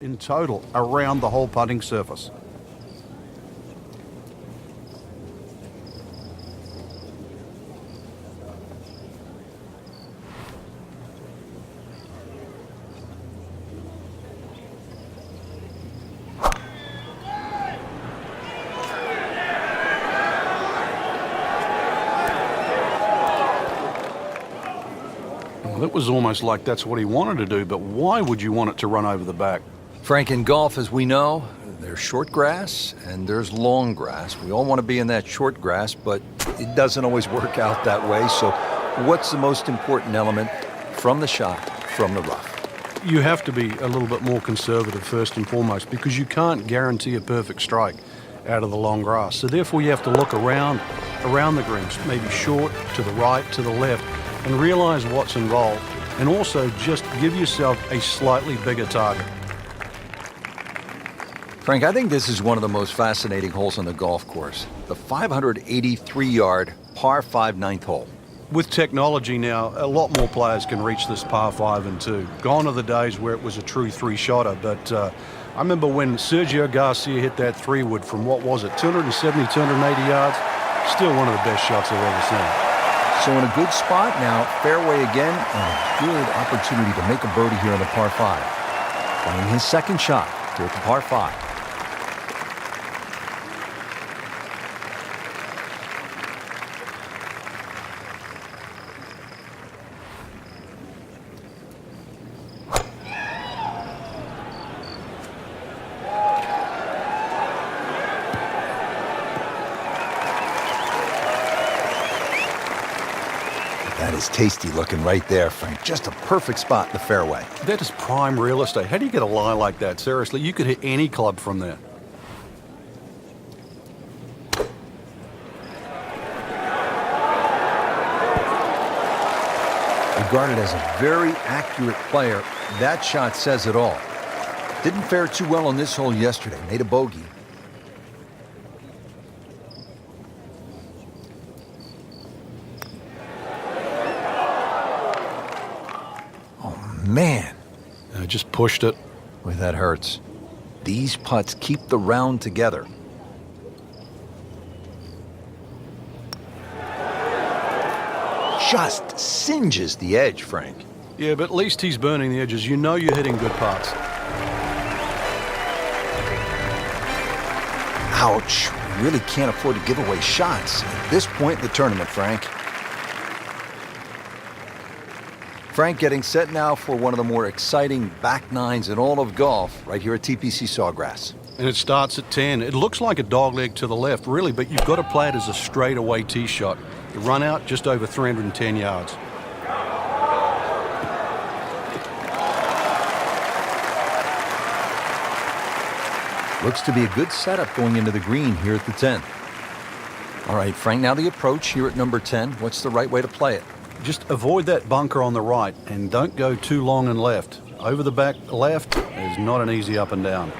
in total around the whole putting surface. Well, it was almost like that's what he wanted to do, but why would you want it to run over the back? Frank, in golf, as we know, there's short grass and there's long grass. We all want to be in that short grass, but it doesn't always work out that way. So what's the most important element from the shot, from the rough? You have to be a little bit more conservative first and foremost, because you can't guarantee a perfect strike out of the long grass. So therefore you have to look around the greens, maybe short, to the right, to the left, and realize what's involved, and also just give yourself a slightly bigger target. Frank, I think this is one of the most fascinating holes on the golf course. The 583-yard par 5 ninth hole. With technology now, a lot more players can reach this par 5 and 2. Gone are the days where it was a true three-shotter, but I remember when Sergio Garcia hit that 3-wood from, what was it, 270, 280 yards? Still one of the best shots I've ever seen. So in a good spot now, fairway again, and a good opportunity to make a birdie here on the par 5. Playing his second shot here at the par 5. That is tasty looking right there, Frank. Just a perfect spot in the fairway. That is prime real estate. How do you get a lie like that? Seriously, you could hit any club from there. Regarded as a very accurate player, that shot says it all. Didn't fare too well on this hole yesterday. Made a bogey. Man, I just pushed it. Boy, that hurts. These putts keep the round together. Just singes the edge, Frank. Yeah, but at least he's burning the edges. You know you're hitting good putts. Ouch. We really can't afford to give away shots at this point in the tournament, Frank. Frank getting set now for one of the more exciting back nines in all of golf right here at TBC Sawgrass. And it starts at 10. It looks like a dogleg to the left, really, but you've got to play it as a straightaway tee shot. You run out just over 310 yards. Looks to be a good setup going into the green here at the 10. All right, Frank, now the approach here at number 10. What's the right way to play it? Just avoid that bunker on the right and don't go too long and left. Over the back left is not an easy up and down.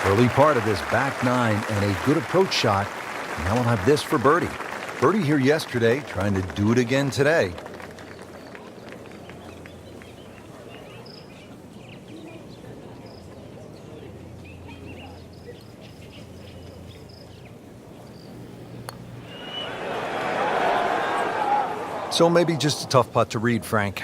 Early part of this back nine and a good approach shot. Now we'll have this for birdie. Birdie here yesterday, trying to do it again today. So maybe just a tough putt to read, Frank.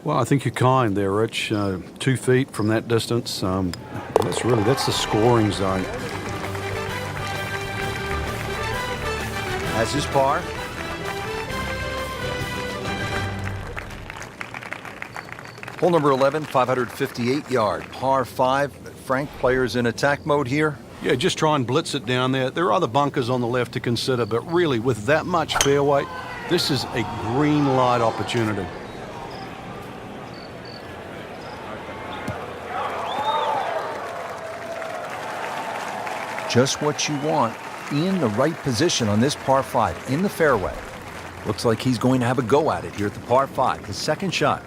Well, I think you're kind there, Rich. 2 feet from that distance. That's the scoring zone. As his par. Hole number 11, 558-yard par 5. Frank, players in attack mode here. Yeah, just try and blitz it down there. There are other bunkers on the left to consider, but really, with that much fairway, this is a green light opportunity. Just what you want in the right position on this par 5 in the fairway. Looks like he's going to have a go at it here at the par 5, his second shot.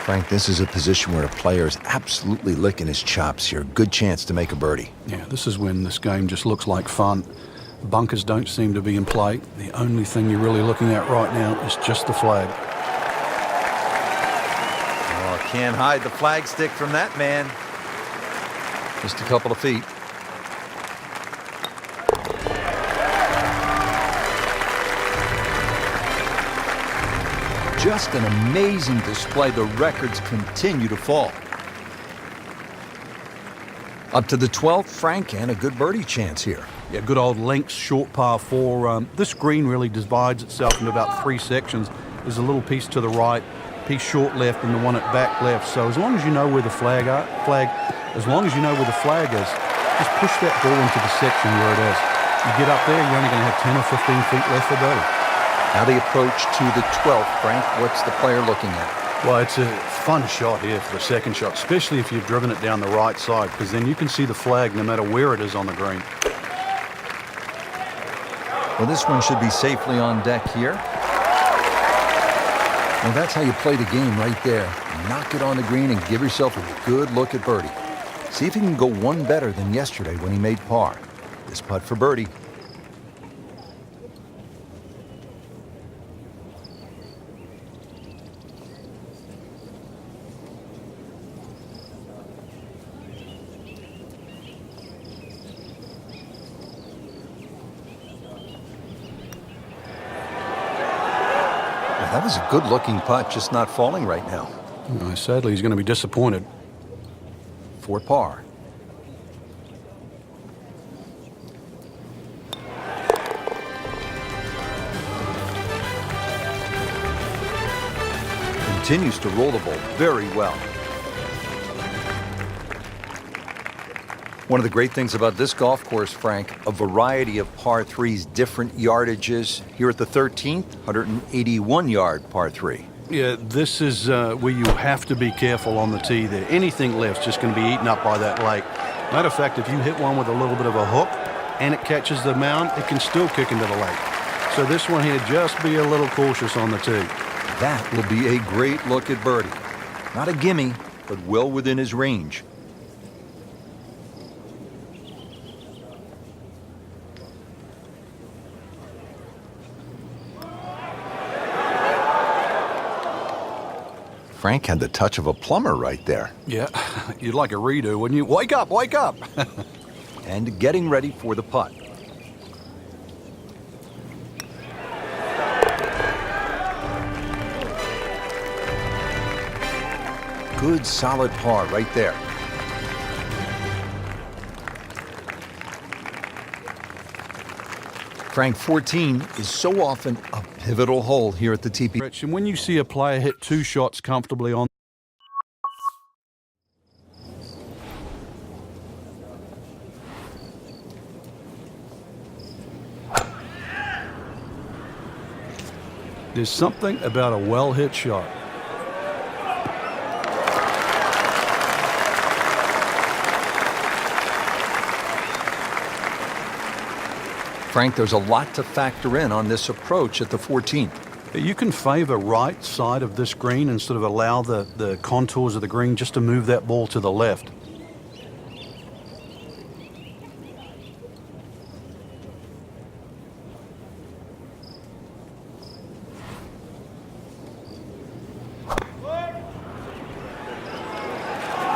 Frank, this is a position where a player is absolutely licking his chops here. Good chance to make a birdie. Yeah, this is when this game just looks like fun. Bunkers don't seem to be in play. The only thing you're really looking at right now is just the flag. Oh, can't hide the flag stick from that man. Just a couple of feet. Just an amazing display. The records continue to fall. Up to the 12th, Frank, and a good birdie chance here. Yeah, good old length, short par 4. This green really divides itself into about 3 sections. There's a little piece to the right, piece short left, and the one at back left. So as long as you know where the flag is, just push that ball into the section where it is. You get up there, you're only going to have 10 or 15 feet left for birdie. Now the approach to the 12th, Frank. What's the player looking at? Well, it's a fun shot here for the second shot, especially if you've driven it down the right side, because then you can see the flag no matter where it is on the green. Well, this one should be safely on deck here. Well, that's how you play the game right there. Knock it on the green and give yourself a good look at birdie. See if he can go one better than yesterday when he made par. This putt for birdie. That was a good-looking putt, just not falling right now. Sadly, he's going to be disappointed. For par. Continues to roll the ball very well. One of the great things about this golf course, Frank, a variety of par 3s, different yardages. Here at the 13th, 181-yard par 3. Yeah, this is where you have to be careful on the tee there. Anything left's just going to be eaten up by that lake. Matter of fact, if you hit one with a little bit of a hook and it catches the mound, it can still kick into the lake. So this one here, just be a little cautious on the tee. That will be a great look at birdie. Not a gimme, but well within his range. Frank had the touch of a plumber right there. Yeah, you'd like a redo, wouldn't you? Wake up, wake up! And getting ready for the putt. Good solid par right there. Frank, 14 is so often a pivotal hole here at the TPC. And when you see a player hit 2 shots comfortably on, there's something about a well-hit shot. Frank, there's a lot to factor in on this approach at the 14th. You can favor right side of this green and sort of allow the contours of the green just to move that ball to the left.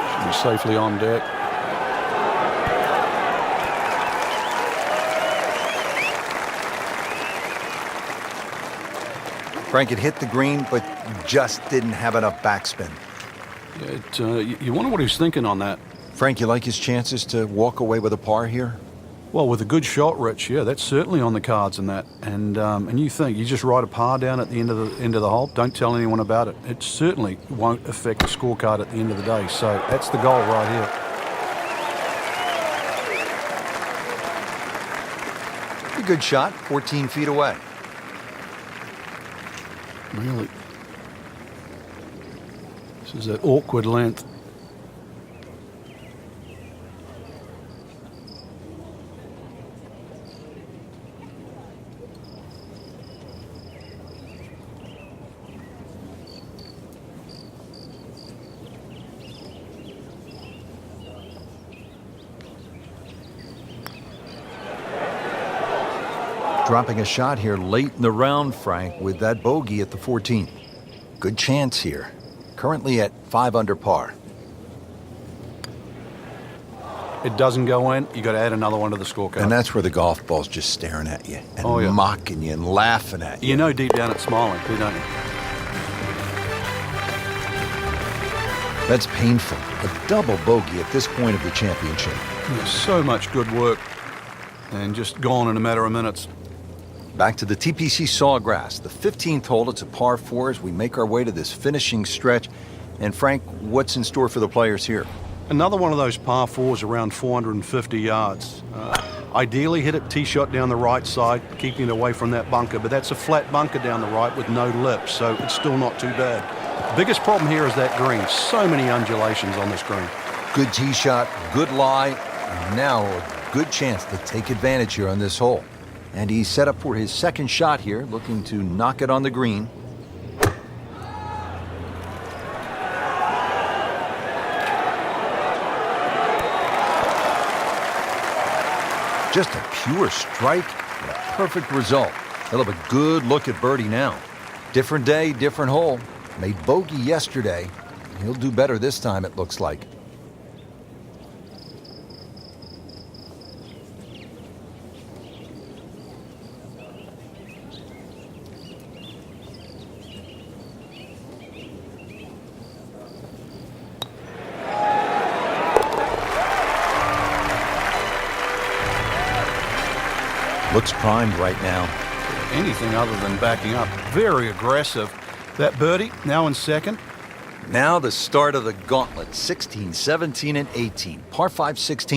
Should be safely on deck. Frank, it hit the green, but just didn't have enough backspin. You wonder what he's thinking on that. Frank, you like his chances to walk away with a par here? Well, with a good shot, Rich, yeah, that's certainly on the cards in that. And you think you just write a par down at the end of the hole. Don't tell anyone about it. It certainly won't affect the scorecard at the end of the day. So that's the goal right here. A good shot, 14 feet away. Really? This is an awkward length. dropping a shot here late in the round, Frank, with that bogey at the 14th. Good chance here. Currently at 5 under par. It doesn't go in, you got to add another one to the scorecard. And that's where the golf ball's just staring at you and mocking you and laughing at you. You know deep down it's smiling too, don't you? That's painful. A double bogey at this point of the championship. There's so much good work and just gone in a matter of minutes. Back to the TBC Sawgrass, the 15th hole. It's a par 4 as we make our way to this finishing stretch. And Frank, what's in store for the players here? Another one of those par 4s around 450 yards. Ideally hit it tee shot down the right side, keeping it away from that bunker, but that's a flat bunker down the right with no lip, so it's still not too bad. Biggest problem here is that green. So many undulations on this green. Good tee shot, good lie, and now a good chance to take advantage here on this hole. And he's set up for his second shot here, looking to knock it on the green. Just a pure strike and a perfect result. He'll have a good look at birdie now. Different day, different hole. Made bogey yesterday. He'll do better this time, it looks like. Looks primed right now. Anything other than backing up. Very aggressive. That birdie now in second. Now the start of the gauntlet. 16, 17, and 18. Par 5, 16.